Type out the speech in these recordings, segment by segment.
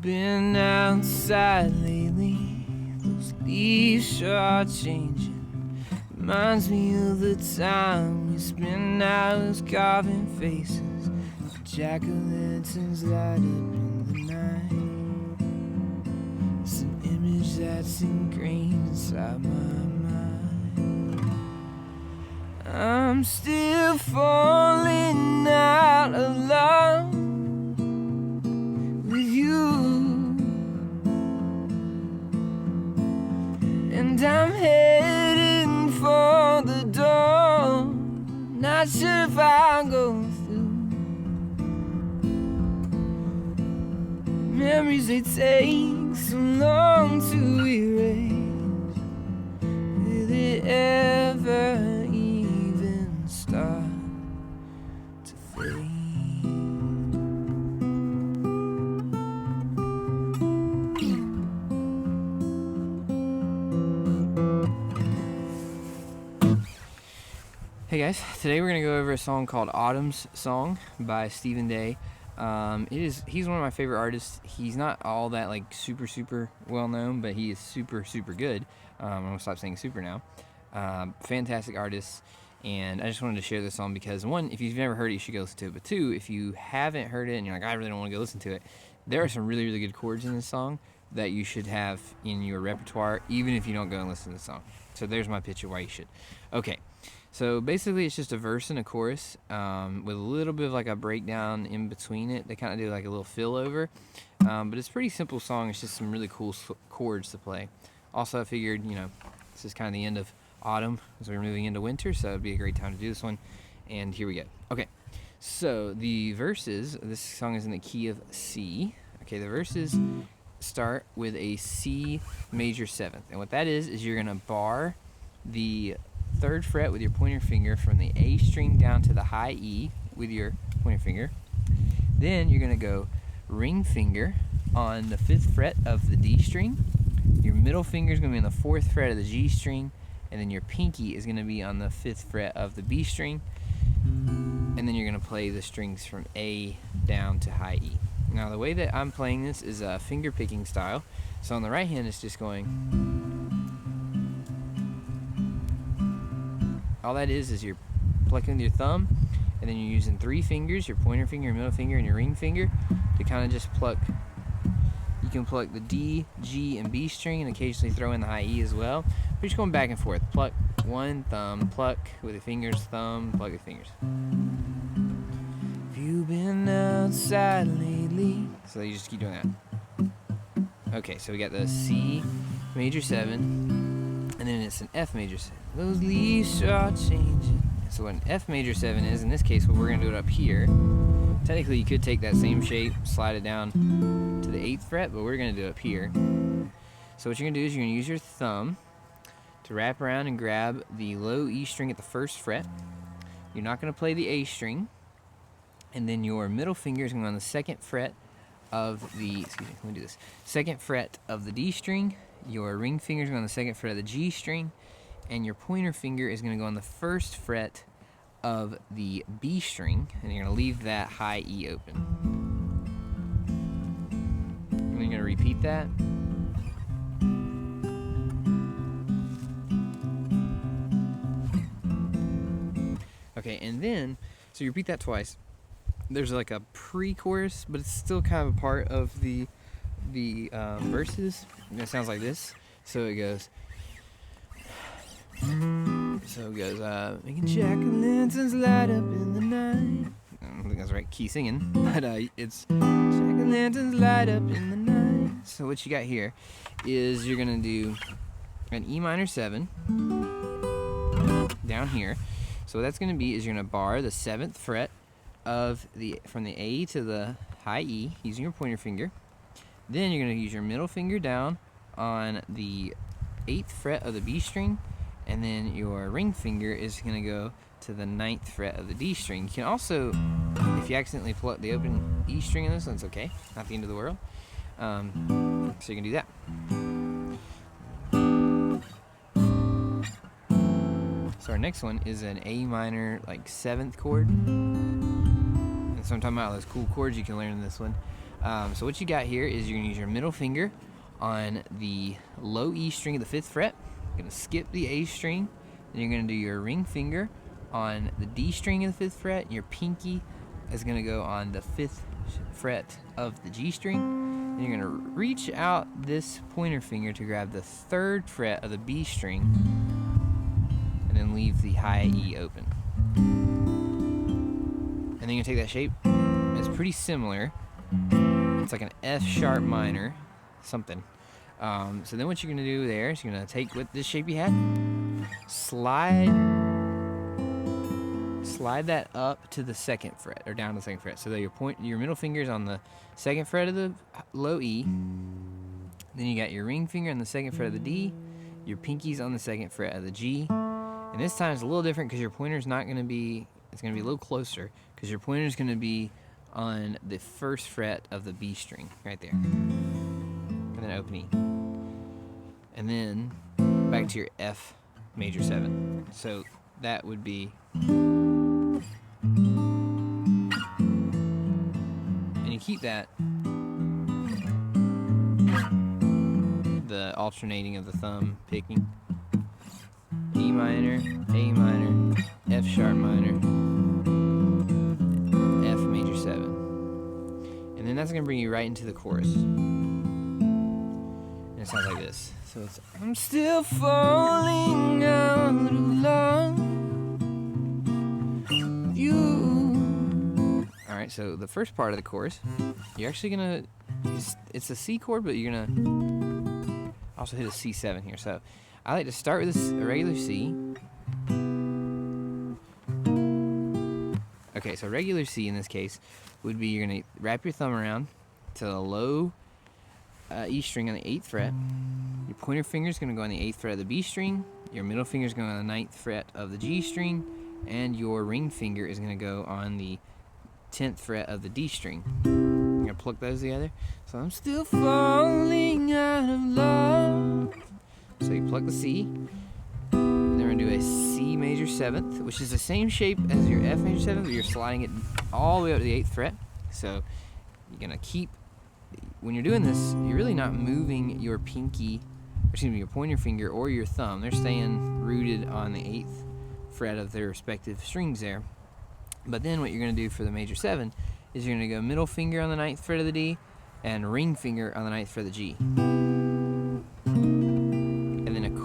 been outside lately? Those leaves sure are changing. Reminds me of the time we spent hours carving faces. Jack-o'-lanterns light up in the night. It's an image that's ingrained inside my mind. I'm still falling out of love with you, and I'm heading for the door, not sure if I'll go through. Memories, they take so long to erase. Will it ever even start to fade? Hey guys, today we're going to go over a song called Autumn's Song by Stephen Day. He's one of my favorite artists. He's not all that like super well known, but he is super good. I'm going to stop saying super now. Fantastic artist, and I just wanted to share this song because, one, if you've never heard it, you should go listen to it. But two, if you haven't heard it and you're like, I really don't want to go listen to it, there are some really good chords in this song that you should have in your repertoire, even if you don't go and listen to the song. So there's my pitch of why you should. Okay. So basically it's just a verse and a chorus with a little bit of like a breakdown in between it. They kind of do like a little fill over, but it's a pretty simple song. It's just some really cool chords to play. Also, I figured, this is kind of the end of autumn as we're moving into winter, so it'd be a great time to do this one. And here we go. Okay, so the verses, this song is in the key of C. Okay, the verses start with a C major 7th, and what that is you're gonna bar the 3rd fret with your pointer finger from the A string down to the high E with your pointer finger. Then you're going to go ring finger on the 5th fret of the D string. Your middle finger is going to be on the 4th fret of the G string, and then your pinky is going to be on the 5th fret of the B string. And then you're going to play the strings from A down to high E. Now the way that I'm playing this is a finger picking style. So on the right hand it's just going. All that is you're plucking with your thumb, and then you're using 3 fingers, your pointer finger, your middle finger, and your ring finger, to kind of just pluck. You can pluck the D, G, and B string, and occasionally throw in the high E as well. But you're just going back and forth. Pluck, one, thumb, pluck with your fingers, thumb, pluck with fingers. Have you been outside lately? So you just keep doing that. Okay, so we got the C major 7, and then it's an F major 7. Those leaves are changing. So what an F major 7 is, in this case, what we're going to do it up here. Technically, you could take that same shape, slide it down to the 8th fret, but we're going to do it up here. So what you're going to do is you're going to use your thumb to wrap around and grab the low E string at the 1st fret. You're not going to play the A string. And then your middle finger is going to be on the 2nd fret of the, 2nd fret of the D string. Your ring finger is going to be on the 2nd fret of the G string. And your pointer finger is going to go on the 1st fret of the B string, and you're going to leave that high E open. And then you're going to repeat that. Okay, and then, so you repeat that twice. There's like a pre-chorus, but it's still kind of a part of the verses. And it sounds like this. So it goes. Making jack-o'-lanterns light up in the night. I don't think that's the right key singing, but it's jack-o'-lanterns light up in the night. So what you got here is you're going to do an E minor 7 down here. So what that's going to be is you're going to bar the 7th fret from the A to the high E using your pointer finger. Then you're going to use your middle finger down on the 8th fret of the B string. And then your ring finger is going to go to the 9th fret of the D string. You can also, if you accidentally pluck the open E string in this one, it's okay. Not the end of the world. So you can do that. So our next one is an A minor, like 7th chord. And so I'm talking about those cool chords you can learn in this one. So what you got here is you're going to use your middle finger on the low E string of the 5th fret. You're going to skip the A string. Then you're going to do your ring finger on the D string of the 5th fret. And your pinky is going to go on the 5th fret of the G string. Then you're going to reach out this pointer finger to grab the 3rd fret of the B string. And then leave the high E open. And then you're going to take that shape. It's pretty similar. It's like an F sharp minor, something. So then what you're going to do there is you're going to take what this shape you had, slide that up to the 2nd fret, or down to the 2nd fret. So that your middle finger is on the 2nd fret of the low E. Then you got your ring finger on the 2nd fret of the D. Your pinky's on the 2nd fret of the G. And this time it's a little different because your pointer's not going to be, it's going to be a little closer because your pointer's going to be on the 1st fret of the B string, right there. And then open E. And then back to your F major 7. So that would be, and you keep that, the alternating of the thumb picking. E minor, A minor, F sharp minor, F major 7. And then that's going to bring you right into the chorus. And it sounds like this. So it's, I'm still falling out of love with you. Alright, so the first part of the chorus, you're actually going to, it's a C chord, but you're going to also hit a C7 here. So I like to start with a regular C. Okay, so regular C in this case would be you're going to wrap your thumb around to the low E string on the 8th fret. Your pointer finger is going to go on the 8th fret of the B string. Your middle finger is going on the 9th fret of the G string. And your ring finger is going to go on the 10th fret of the D string. You're going to pluck those together. So I'm still falling out of love. So you pluck the C, and then we're going to do a C major 7th, which is the same shape as your F major 7th, but you're sliding it all the way up to the 8th fret. So you're going to keep, when you're doing this, you're really not moving your pinky, or excuse me, your pointer finger or your thumb. They're staying rooted on the 8th fret of their respective strings there. But then what you're going to do for the major 7 is you're going to go middle finger on the 9th fret of the D and ring finger on the 9th fret of the G.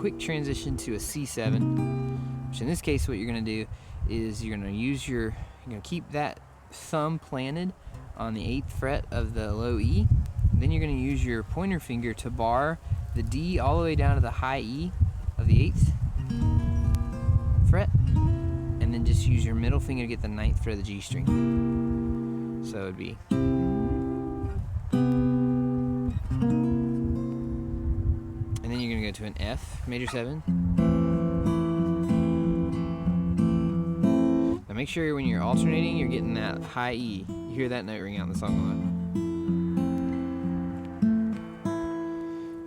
Quick transition to a C7, which in this case what you're going to do is you're going to keep that thumb planted on the 8th fret of the low E. Then you're going to use your pointer finger to bar the D all the way down to the high E of the 8th fret, and then just use your middle finger to get the 9th fret of the G string. So it would be, go to an F major 7. Now make sure when you're alternating, you're getting that high E. You hear that note ring out in the song a lot.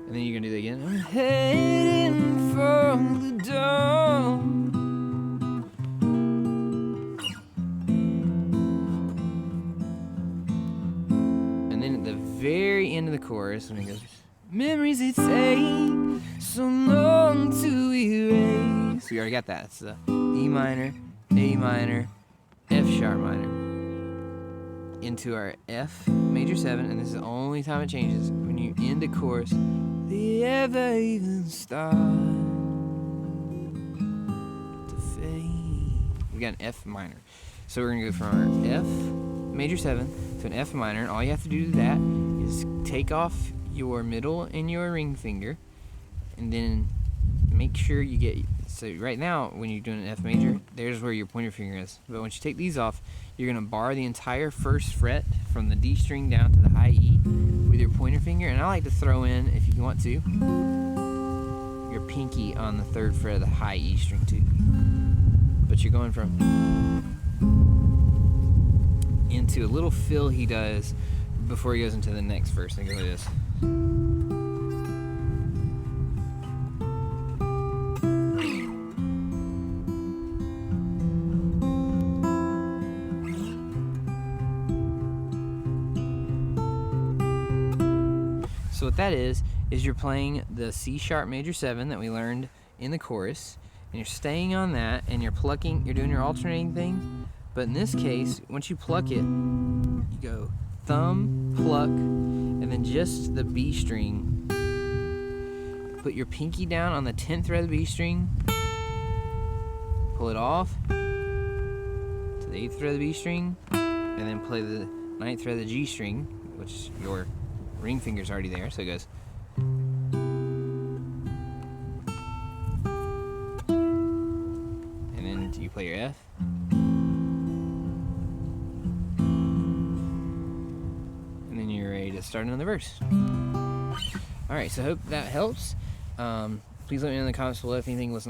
And then you're gonna do that again. I'm heading for the door. And then at the very end of the chorus, when it goes, memories it take so long to erase. We already got that. It's the E minor, A minor, F sharp minor into our F major 7, and this is the only time it changes. When you end the chorus, they ever even start to fade. We got an F minor. So we're gonna go from our F major 7 to an F minor, and all you have to do to that is take off your middle and your ring finger, and then make sure you get, so right now when you're doing an F major, there's where your pointer finger is, but once you take these off, you're going to bar the entire 1st fret from the D string down to the high E with your pointer finger. And I like to throw in, if you want to, your pinky on the 3rd fret of the high E string too. But you're going from into a little fill he does before he goes into the next verse. And go like this. So what that is you're playing the C sharp major 7 that we learned in the chorus, and you're staying on that, and you're doing your alternating thing. But in this case, once you pluck it, you go thumb, pluck, and then just the B string. Put your pinky down on the 10th fret of the B string, pull it off to the 8th fret of the B string, and then play the 9th fret of the G string, which your ring finger's already there, so it goes. And then you play your F. And then you're ready to start another verse. Alright, so I hope that helps. Please let me know in the comments below if anything was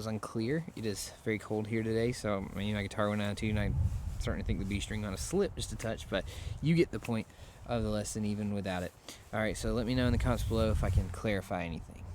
unclear. It is very cold here today, so my guitar went out of tune, and I'm starting to think the B string on a slip just a touch, but you get the point of the lesson even without it. Alright, so let me know in the comments below if I can clarify anything.